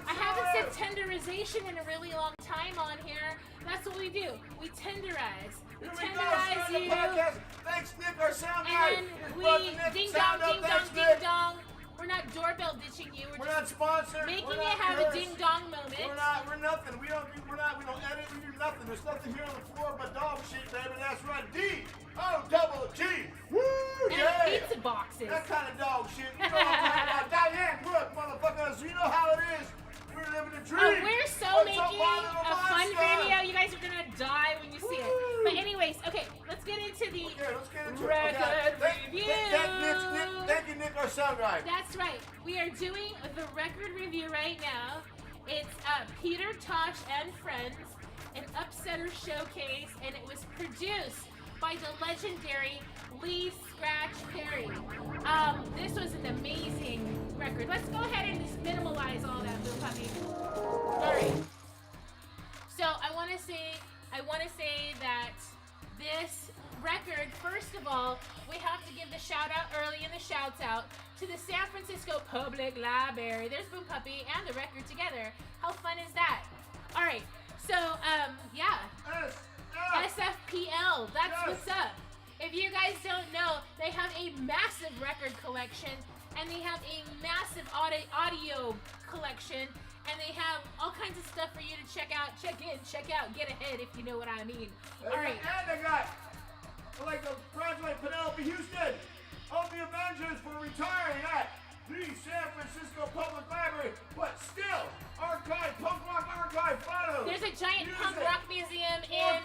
I haven't said tenderization in a really long time on here. That's what we do. We tenderize. We tenderize you. Thanks, Nick, our sound guy. And then we ding dong, ding dong, ding dong. We're not doorbell ditching you. We're not sponsored. Making it have a ding dong moment. We're nothing. We don't edit. We do nothing. There's nothing here on the floor but dog shit, baby. That's right. D-O-double-G. Woo! And pizza boxes. That kind of dog shit. You know what I'm talking about. Diane Brooke, motherfuckers. You know how it is. We're living a dream. We're so making a fun video. You guys are gonna die when you see it. But anyways, okay, let's get into the record review. Thank you, Nick, our sound guy. That's right. We are doing the record review right now. It's Peter, Tosh, and Friends, an Upsetter showcase, and it was produced by the legendary Lee Scratch Perry. This was an amazing record. Let's go ahead and just minimalize all that, Blue Puppy. All right. So I want to say that this record, first of all, we have to give the shout out early in the shouts out to the San Francisco Public Library. There's Boom Puppy and the record together. How fun is that? All right. So yeah. SFPL. That's what's up. If you guys don't know, they have a massive record collection, and they have a massive audio collection, and they have all kinds of stuff for you to check out, check in, check out, get ahead, if you know what I mean. All right. And they got, I'd like to congratulate Penelope Houston of the Avengers for retiring at the San Francisco Public Library, but still, punk rock archive photos. There's a giant punk rock museum in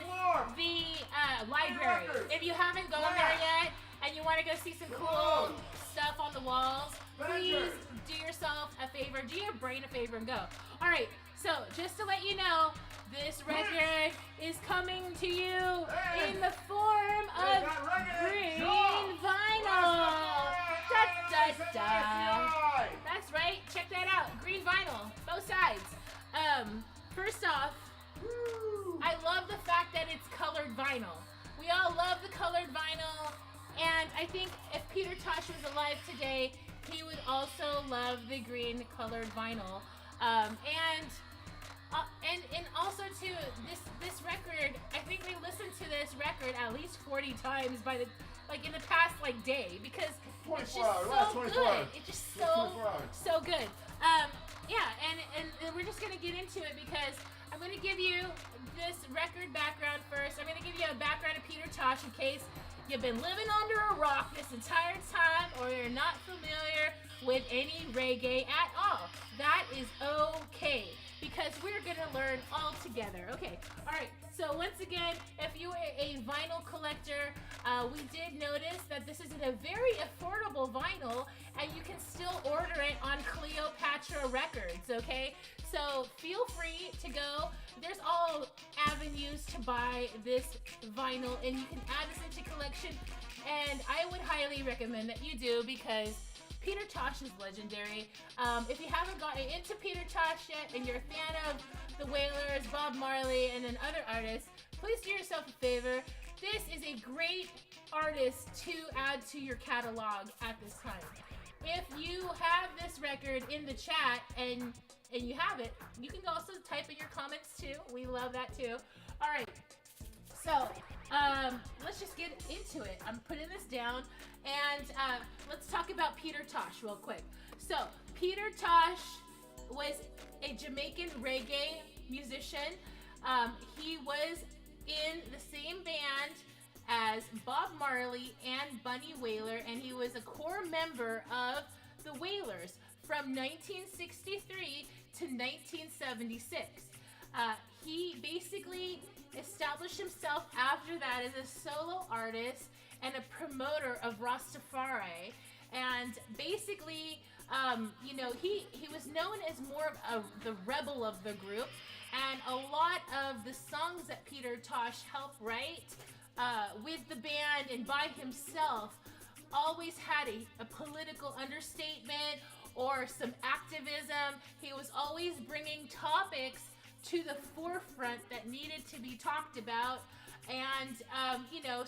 the library. If you haven't gone there yet and you want to go see some cool stuff on the walls, please do yourself a favor, do your brain a favor and go. All right, so just to let you know, this record is coming to you in the form of green vinyl. That's right, check that out. Green vinyl, both sides. First off, I love the fact that it's colored vinyl. We all love the colored vinyl, and I think if Peter Tosh was alive today, he would also love the green colored vinyl. And also too, this record, I think we listened to this record at least 40 times in the past day, because it's just so good. It's just so good. Yeah, and we're just gonna get into it because I'm gonna give you this record background first. I'm gonna give you a background of Peter Tosh in case you've been living under a rock this entire time or you're not familiar with any reggae at all. That is okay, because we're gonna learn all together. Okay, all right. So once again, if you are a vinyl collector, we did notice that this is a very affordable vinyl, and you can still order it on Cleopatra Records, okay? So feel free to go. There's all avenues to buy this vinyl, and you can add this into collection, and I would highly recommend that you do, because Peter Tosh is legendary. If you haven't gotten into Peter Tosh yet and you're a fan of the Wailers, Bob Marley, and then other artists, please do yourself a favor. This is a great artist to add to your catalog at this time. If you have this record in the chat and you have it, you can also type in your comments too. We love that too. All right. So let's just get into it. I'm putting this down, and let's talk about Peter Tosh real quick. So Peter Tosh was a Jamaican reggae musician. He was in the same band as Bob Marley and Bunny Wailer, and he was a core member of the Wailers from 1963 to 1976. He basically established himself after that as a solo artist and a promoter of Rastafari, and basically he was known as more of the rebel of the group, and a lot of the songs that Peter Tosh helped write with the band and by himself always had a political understatement or some activism. He was always bringing topics to the forefront that needed to be talked about, and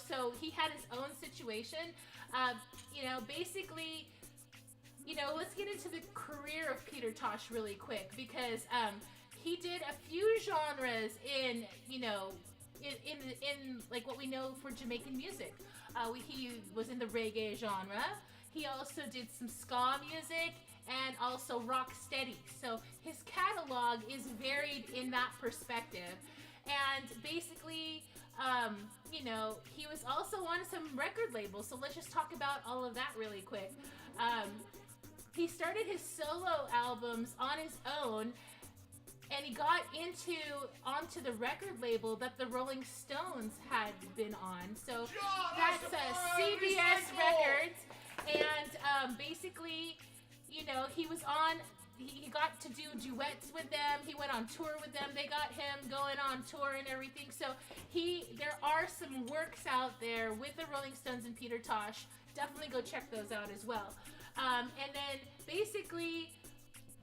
so he had his own situation. Basically let's get into the career of Peter Tosh really quick because he did a few genres in like what we know for Jamaican music. He was in the reggae genre. He also did some ska music and also rock steady. So his catalog is varied in that perspective. And basically, he was also on some record labels. So let's just talk about all of that really quick. He started his solo albums on his own, and he got onto the record label that the Rolling Stones had been on. So that's CBS Records, and basically, he was on. He got to do duets with them. He went on tour with them. They got him going on tour and everything. So there are some works out there with the Rolling Stones and Peter Tosh. Definitely go check those out as well. And then basically,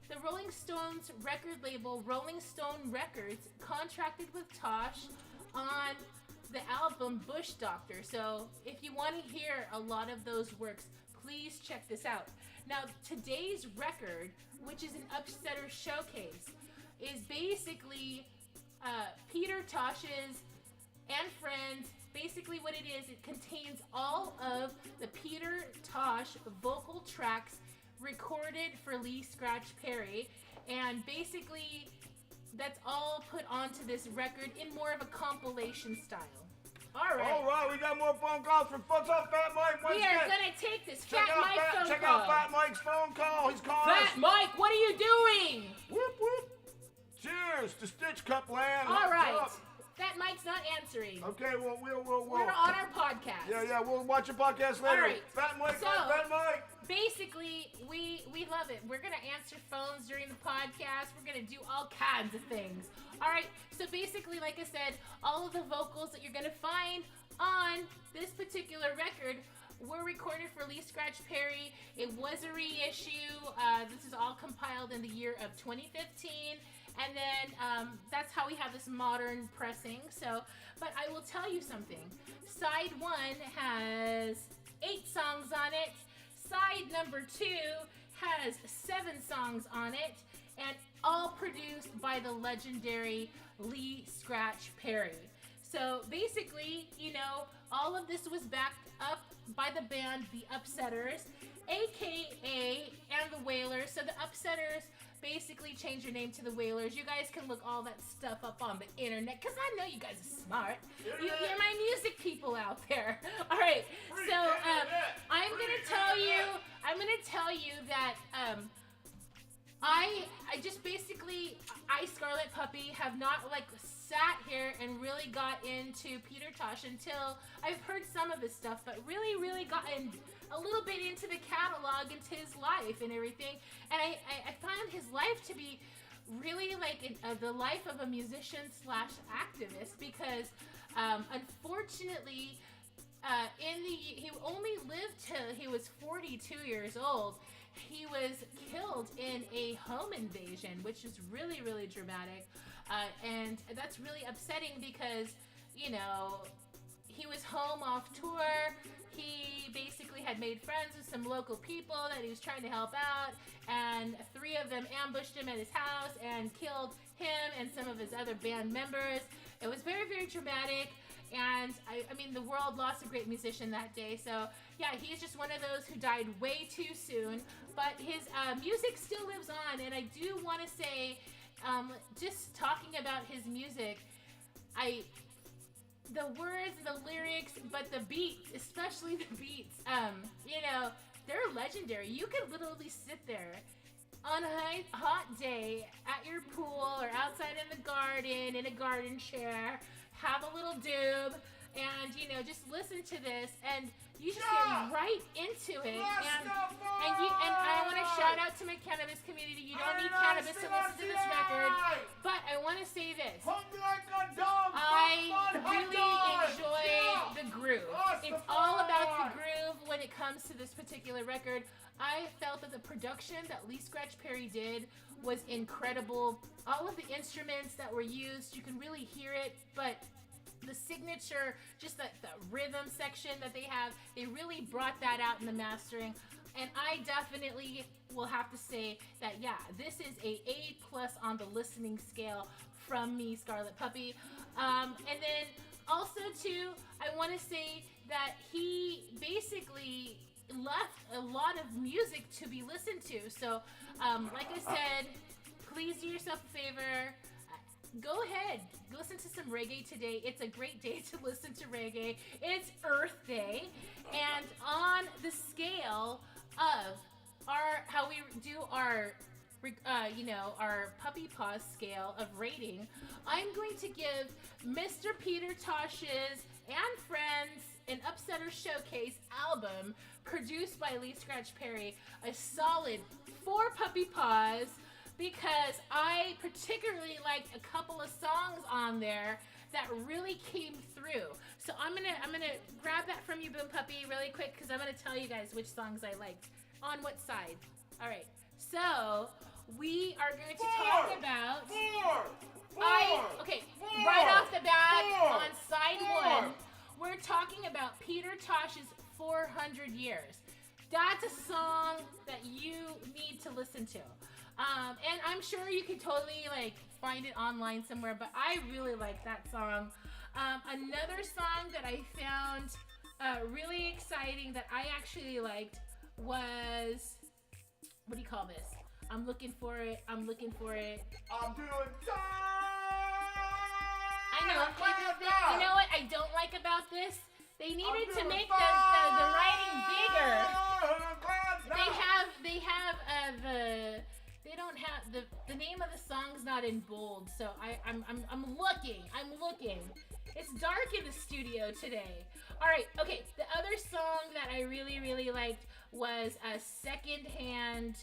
the Rolling Stones record label, Rolling Stone Records, contracted with Tosh on the album Bush Doctor. So if you want to hear a lot of those works, please check this out. Now, today's record, which is an Upsetter showcase, is basically Peter Tosh's and friends. Basically what it is, it contains all of the Peter Tosh vocal tracks recorded for Lee Scratch Perry, and basically that's all put onto this record in more of a compilation style. All right, we got more phone calls from What's up, Fat Mike? We are gonna take this Fat Mike phone call. Check out Fat Mike's phone call. He's calling us. Fat Mike, what are you doing? Whoop whoop. Cheers to Stitch Cup Land. All right. Fat Mike's not answering. Okay, well, we'll. We're on our podcast. Yeah, we'll watch your podcast later. All right. Fat Mike, So, Fat Mike. Basically, we love it. We're going to answer phones during the podcast. We're going to do all kinds of things. All right, so basically, like I said, all of the vocals that you're going to find on this particular record were recorded for Lee Scratch Perry. It was a reissue. This is all compiled in the year of 2015. And then that's how we have this modern pressing. So, but I will tell you something. Side 1 has 8 songs on it. Side number 2 has 7 songs on it. And all produced by the legendary Lee Scratch Perry. So basically, all of this was backed up by the band The Upsetters, aka and the Wailers. So the Upsetters basically changed their name to the Wailers. You guys can look all that stuff up on the internet, because I know you guys are smart. You're my music people out there. All right, so I'm gonna tell you that I just basically, Scarlet Puppy, have not sat here and really got into Peter Tosh until I've heard some of his stuff, but really gotten a little bit into the catalog, into his life and everything. And I found his life to be really the life of a musician / activist, because unfortunately he only lived till he was 42 years old. He was killed in a home invasion, which is really dramatic, and that's really upsetting because he was home off tour. He basically had made friends with some local people that he was trying to help out, and 3 of them ambushed him at his house and killed him and some of his other band members. It was very dramatic, and I mean, the world lost a great musician that day. So yeah, he's just one of those who died way too soon, but his music still lives on. And I do want to say, just talking about his music, the words, the lyrics, but the beats, especially the beats, they're legendary. You could literally sit there on a hot day at your pool or outside in the garden in a garden chair, have a little doob, and just listen to this, and you just get right into it. And I want to shout out to my cannabis community. You don't need cannabis to listen to this record, but I want to say this. I really enjoy the groove. It's all about the groove when it comes to this particular record. I felt that the production that Lee Scratch Perry did was incredible. All of the instruments that were used, you can really hear it, but the signature, just the rhythm section that they have, they really brought that out in the mastering. And I definitely will have to say that, yeah, this is a A+ on the listening scale from me, Scarlet Puppy. And then also too, I want to say that he basically left a lot of music to be listened to. So, like I said, please do yourself a favor. Go ahead, listen to some reggae today. It's a great day to listen to reggae. It's Earth Day, and on the scale of how we do our our puppy paws scale of rating, I'm going to give Mr. Peter Tosh's and Friends an Upsetter Showcase album produced by Lee Scratch Perry a solid 4 puppy paws, because I particularly liked a couple of songs on there that really came through. So I'm gonna grab that from you, Boom Puppy, really quick, because I'm gonna tell you guys which songs I liked on what side. All right, so we are going to talk about. Right off the bat on side 1, we're talking about Peter Tosh's 400 Years. That's a song that you need to listen to. And I'm sure you can totally find it online somewhere, but I really like that song. Another song that I found really exciting that I actually liked was, what do you call this? I'm looking for it. I'm doing time. I know. You know what I don't like about this? They needed to make the writing bigger. They don't have the name of the song's not in bold, so I'm looking. It's dark in the studio today. All right, okay. The other song that I really, really liked was a Secondhand.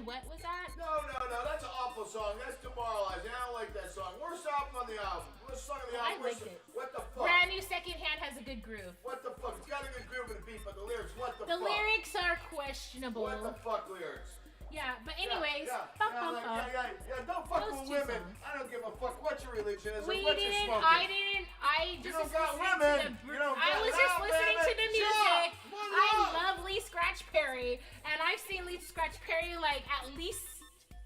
What was that? No, that's an awful song. That's demoralizing. I don't like that song. Worst album on the album. Worst song on the album. I liked it. What the fuck? Brand new Secondhand has a good groove. What the fuck? It's got a good groove and the beat, but the lyrics, what the fuck? The lyrics are questionable. What the fuck lyrics? Yeah, but anyways, don't fuck with women. I don't give a fuck what your religion is or what you're smoking. I just was listening listening to the music. I love Lee Scratch Perry, and I've seen Lee Scratch Perry at least,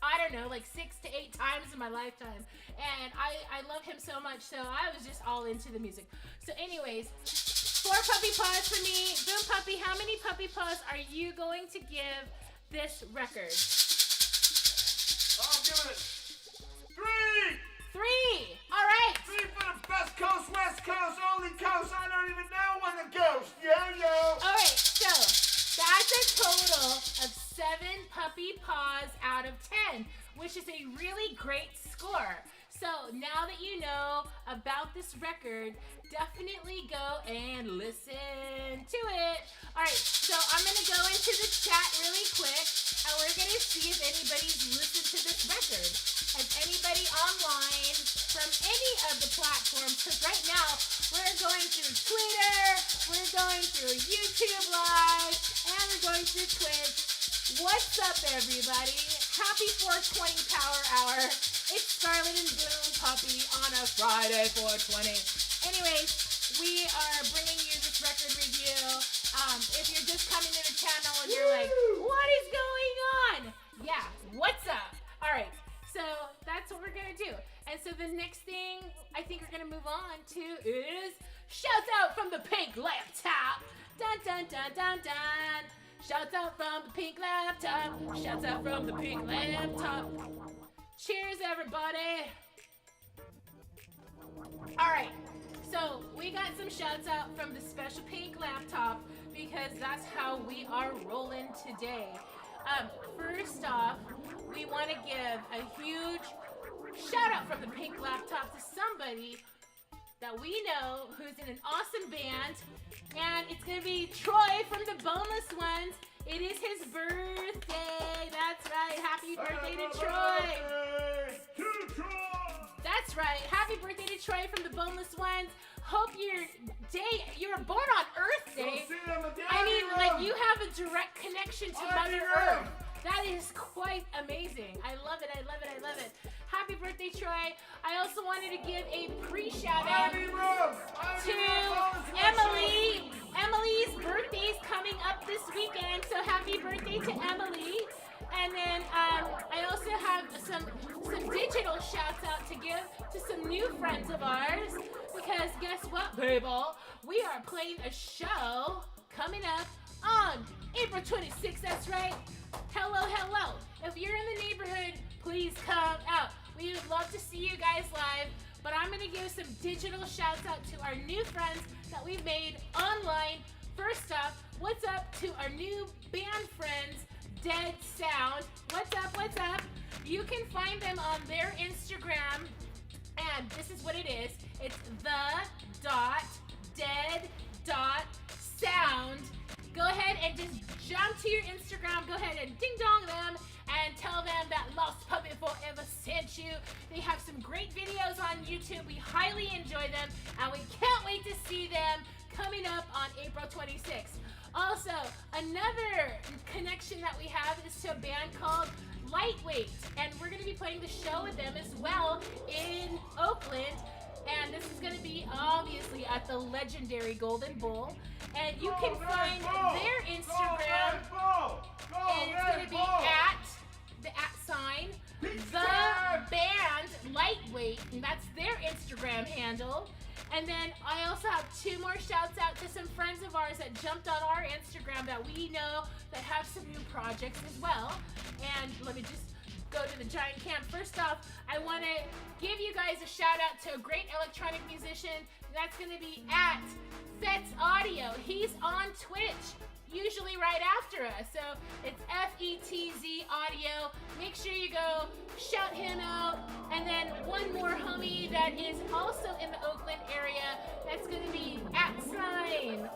I don't know, 6 to 8 times in my lifetime. And I love him so much, so I was just all into the music. So anyways, 4 puppy paws for me. Boom Puppy, how many puppy paws are you going to give this record? I'm giving it 3! 3! All right. 3 for the best coast, west coast, only coast. I don't even know when the ghost. Yo. All right, so that's a total of 7 puppy paws out of 10, which is a really great score. So now that you know about this record, definitely go and listen to it. All right, so I'm going to go into the chat really quick, and we're going to see if anybody's listened to this record. Has anybody online from any of the platforms? Because right now, we're going through Twitter, we're going through YouTube Live, and we're going through Twitch. What's up, everybody? Happy 420 Power Hour. It's Scarlet and Boom Puppy on a Friday 420. Anyways, we are bringing you this record review. If you're just coming to the channel and you're like, what is going on? Yeah, what's up? All right, so that's what we're going to do. And so the next thing I think we're going to move on to is Shouts Out from the Pink Laptop. Dun, dun, dun, dun, dun. Shouts out from the Pink Laptop. Shouts out from the Pink Laptop. Cheers, everybody. All right, so we got some shouts out from the special Pink Laptop because that's how we are rolling today. First off, we want to give a huge shout out from the Pink Laptop to somebody that we know who's in an awesome band, and it's going to be Troy from the Boneless Ones. It is his birthday. That's right. Happy birthday to Troy. That's right. Happy birthday to Troy from the Boneless Ones. Hope you were born on Earth Day. I mean, you have a direct connection to Mother Earth. That is quite amazing. I love it. Happy birthday, Troy. I also wanted to give a pre-shout out to Emily. Emily's birthday's coming up this weekend. And then I also have some digital shouts out to give to some new friends of ours. Because guess what, people? We are playing a show coming up on April 26th. That's right. Hello, hello. If you're in the neighborhood, please come out. We would love to see you guys live. But I'm going to give some digital shouts out to our new friends that we've made online. First off, what's up to our new band friends, Dead Sound. What's up, what's up? You can find them on their Instagram, and this is what it is. It's the.dead.sound. Go ahead and just jump to your Instagram. Go ahead and ding dong them and tell them that Lost Puppy Forever sent you. They have some great videos on YouTube. We highly enjoy them, and we can't wait to see them coming up on April 26th. Also, another connection that we have is to a band called Lightweight, and we're going to be playing the show with them as well in Oakland. And this is going to be obviously at the legendary Golden Bull. And you can find their Instagram. And it's going to be at the @ the band Lightweight. And that's their Instagram handle. And then I also have two more shouts out to some friends of ours that jumped on our Instagram that we know that have some new projects as well. And let me just go to the giant camp. First off, I want to give you guys a shout out to a great electronic musician. That's going to be at Fetz Audio. He's on Twitch, usually right after us. So it's FETZ Audio. Make sure you go shout him out. And then one more homie that is also in the Oakland area. That's going to be @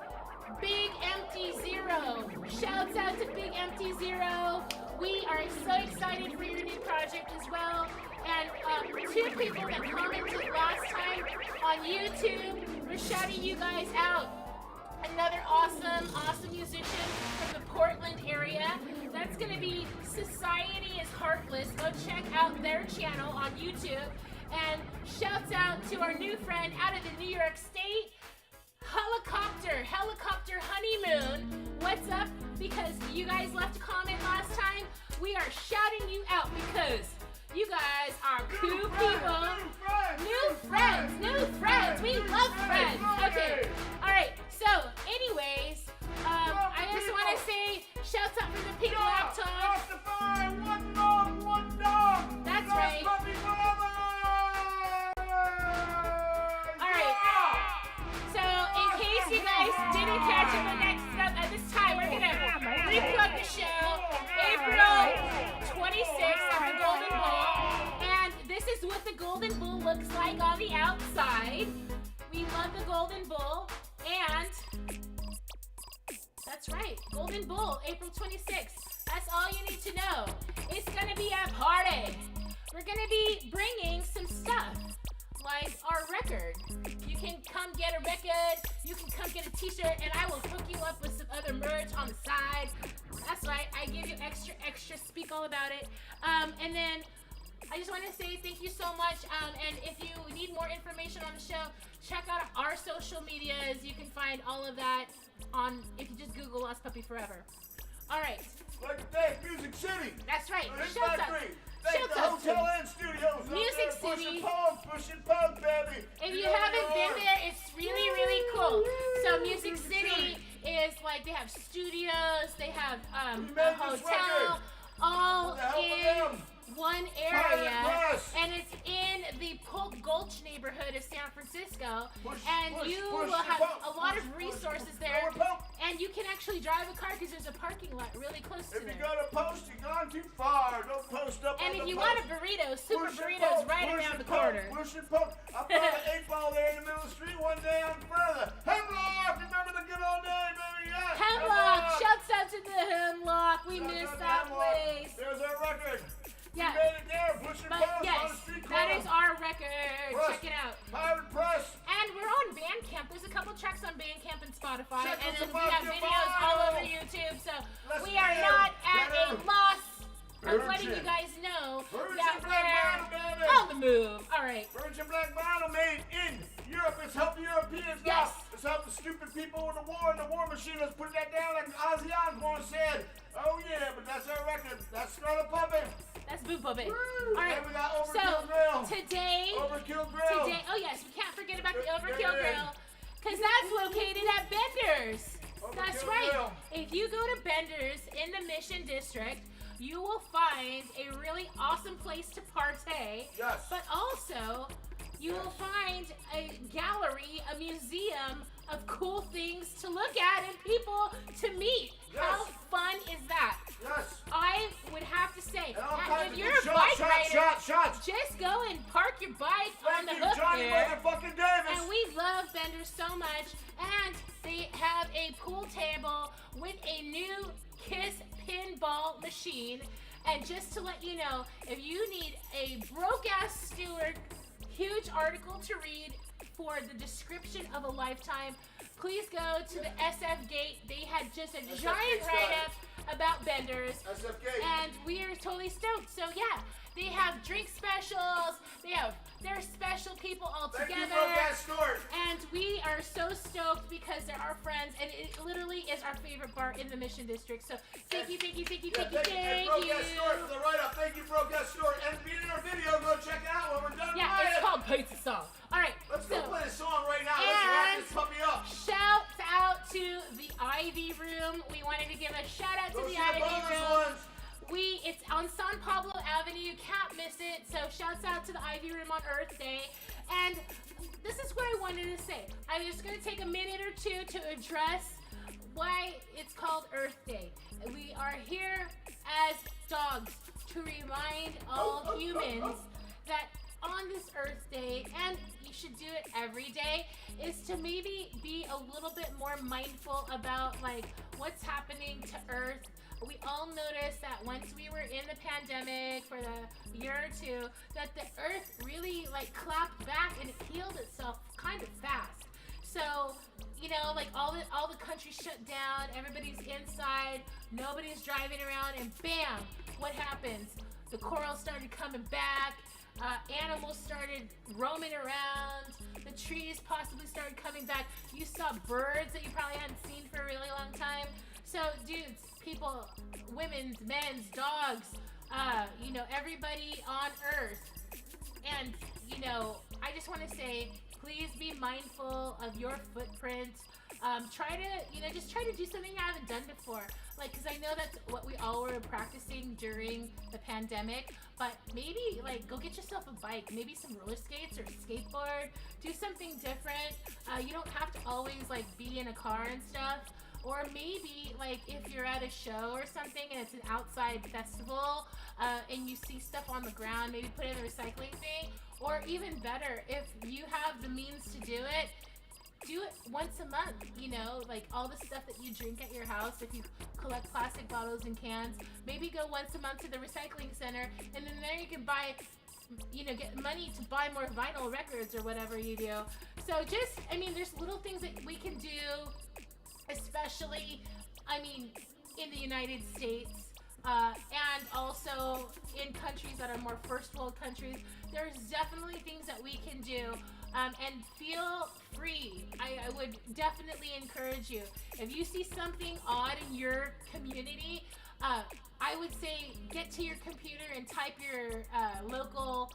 Big Empty Zero. Shouts out to Big Empty Zero. We are so excited for your new project as well. And two people that commented last time on YouTube, we're shouting you guys out. Another awesome musician from the Portland area. That's going to be Society is Heartless. Go check out their channel on YouTube. And shouts out to our new friend out of the New York State, Helicopter Honeymoon. What's up? Because you guys left a comment last time. We are shouting you out because you guys are cool people. New friends. We love friends. Okay. All right. So, anyways, I just want to say shouts out for the pink laptops. One dog. That's right. You guys didn't catch it at this time, we're gonna replug the show April 26th at the Golden Bull, and this is what the Golden Bull looks like on the outside. We love the Golden Bull, and that's right, Golden Bull, April 26th. That's all you need to know. It's gonna be a party. We're gonna be bringing some stuff, like our record. You can come get a record, you can come get a t-shirt, and I will hook you up with some other merch on the side. That's right, I give you extra, speak all about it. And then I just want to say thank you so much. And if you need more information on the show, check out our social medias. You can find all of that on, if you just Google Lost Puppy Forever. All right. Like to thank Music City. That's right. Shouts out. Thank the hotel and studios. Music City. Pushing punk, baby. If you haven't been there, it's really, really cool. So Music City is like, they have studios, they have a hotel, all in one area, and it's in the Polk Gulch neighborhood of San Francisco, and you will have a lot of resources there, and you can actually drive a car because there's a parking lot really close to there. If you're gonna post, you're gone too far. Don't post up and on if the you post. want a burrito, Super Burrito's right around the corner. Push and poke. I found an 8-ball there in the middle of the street one day on further. Hemlock! Remember the good old day, baby? Yeah. Hemlock! Shouts out to the Hemlock. We miss that place. There's our record. Yeah. You made it there. Push and But poke yes, on the street that corner. is our record. Press. Check it out. Pirate Press. And we're on Bandcamp. There's a couple tracks on Bandcamp and Spotify. Check And us then we out, have your videos vinyl. all over YouTube. So Let's we are get not at better. a loss of letting Virgin. you guys know Virgin that Black Vinyl, we're baby. on the move. All right. Virgin Black Vinyl made in Europe. It's helped the Europeans Yes. now. It's helped the stupid people in the war machine. Let's put that down like Ozzy Osbourne said. Oh yeah, but that's our record. That's not a puppet. That's Boom Puppet. Woo! All right. And we got So Overkill Grill. today, Grill. oh yes, we can't forget about the Overkill Grill, because that's located at Bender's. That's Overkill right. Grill. If you go to Bender's in the Mission District, you will find a really awesome place to partay. Yes. But also, you will find a gallery, a museum of cool things to look at and people to meet. Yes. How fun is that? Yes. I would have to say, And all that kinds if of you're good a bike rider, shots. just go and park your bike on Thank the you, hook Johnny there. motherfucking Davis. And we love Bender so much. And they have a pool table with a new Kiss pinball machine. And just to let you know, if you need a broke-ass steward, huge article to read for the description of a lifetime, please go to the SF Gate. They had just a giant write-up about Benders. SF Gate. And we are totally stoked. So yeah, they have drink specials. They have their special people all Thank you, together. Broke-ass Stewart. And we are so stoked because they're our friends, and it literally is our favorite bar in the Mission District. So thank you. And Thank Broke-ass you. Stewart for the write-up. Thank you, Broke-ass Stewart. And be in our video. Go check it out when we're done Yeah, playing. it's called Pizza Song. All right, Let's so go play the song right now. Let's wrap and this puppy up. shout out to the Ivy Room. We wanted to give a shout out to Go the see the Ivy bonus Room. ones. It's on San Pablo Avenue. You can't miss it. So shouts out to the Ivy Room on Earth Day. And this is what I wanted to say. I'm just going to take a minute or two to address why it's called Earth Day. We are here as dogs to remind all humans that on this Earth Day, and you should do it every day, is to maybe be a little bit more mindful about like what's happening to Earth. We all noticed that once we were in the pandemic for the year or two, that the Earth really like clapped back and it healed itself kind of fast. So, you know, like all the countries shut down, everybody's inside, nobody's driving around, and bam, what happens? The corals started coming back. Animals started roaming around. The trees possibly started coming back. You saw birds that you probably hadn't seen for a really long time. So, dudes, people, women's, men's, dogs, you know, everybody on Earth. And, you know, I just want to say, please be mindful of your footprint. Try to, you know, just try to do something you haven't done before. Like, because I know that's what we all were practicing during the pandemic. But maybe, like, go get yourself a bike. Maybe some roller skates or skateboard. Do something different. You don't have to always, like, be in a car and stuff. Or maybe, like, if you're at a show or something and it's an outside festival and you see stuff on the ground, maybe put it in the recycling thing. Or even better, if you have the means to do it once a month, you know, like all the stuff that you drink at your house, if you collect plastic bottles and cans, maybe go once a month to the recycling center, and then there you can buy, you know, get money to buy more vinyl records or whatever you do. So just, I mean, there's little things that we can do, especially, I mean, in the United States, and also in countries that are more first world countries. There's definitely things that we can do, and feel free. I would definitely encourage you. If you see something odd in your community, I would say get to your computer and type your local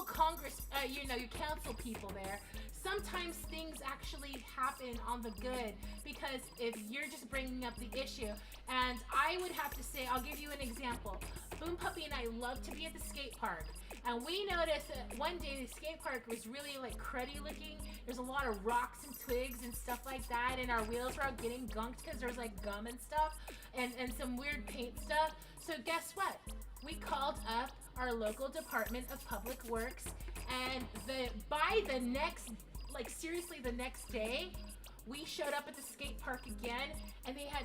Congress, you know, your council people there. Sometimes things actually happen on the good because if you're just bringing up the issue. And I would have to say, I'll give you an example. Boom Puppy and I love to be at the skate park. And we noticed that one day the skate park was really like cruddy looking. There's a lot of rocks and twigs and stuff like that. And our wheels were all getting gunked because there was like gum and stuff and some weird paint stuff. So guess what? We called up our local Department of Public Works, and by the next, like seriously the next day, we showed up at the skate park again, and they had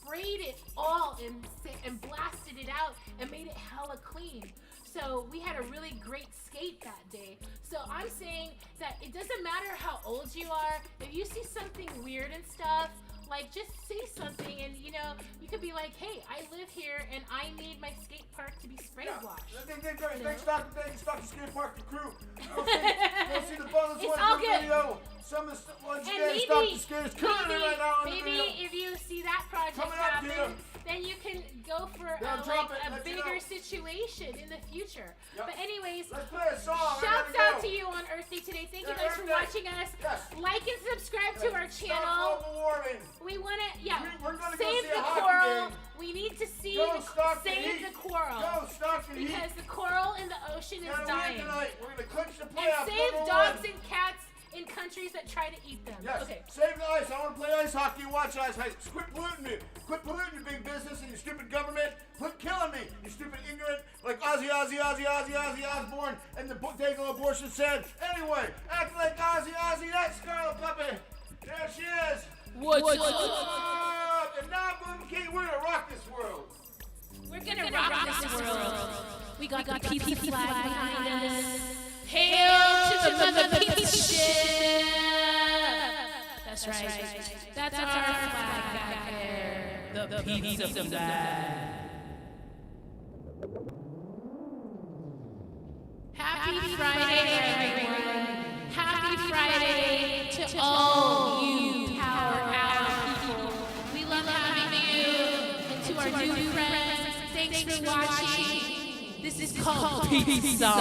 sprayed it all and blasted it out and made it hella clean. So we had a really great skate that day. So I'm saying that it doesn't matter how old you are, if you see something weird and stuff, like just say something, and you know, you could be like, hey, I live here and I need my skate park to be spray washed. Thanks, Dr. Skate Park, the crew. Go see the bonus It's one all in the good. video. Some of the ones And Dr. Skate is killing it right now in the video. maybe if you see that project Coming up, happen, Tina. then you for a bigger situation in the future. Yep. But anyways, let's play a song. Shouts out to you on Earth Day today. Thank you guys for watching us. Yes. Like and subscribe to our channel. Global warming. We want to, we're gonna save the coral. We need to save the coral. Because the coral in the ocean is dying. We're going to clinch the playoff. And save dogs and cats in countries that try to eat them. Yes. Okay. Save the ice. I want to play ice hockey and watch ice hockey. Quit polluting me. Quit polluting your big business and your stupid government. Quit killing me, you stupid ignorant, like Ozzy Osbourne and the Dago abortion said. Anyway, act like Ozzy, that Scarlet Puppy. There she is. What's up? And now, Boom King, we're gonna rock this world. We're gonna rock this world. We got the PP flag behind us. Hail to the mothership! That's right. That's our flag back there. The pizza flag. Happy Friday, everyone. Happy Friday to all you Power Hour people. We love having you. And to our new friends, thanks for watching. This is called Pizza.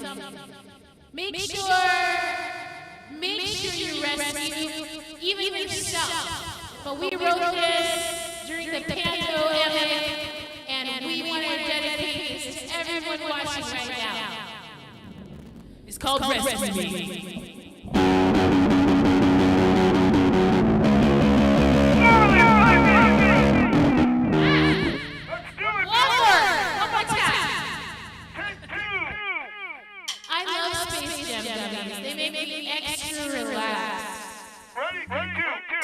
something. Make sure you rescue even yourself. But we wrote this during the Pando epic, and we everyone watching right now. It's called Rescue Me. They make me extra relaxed. Ready? Are you ready?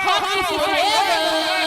Hockey forever!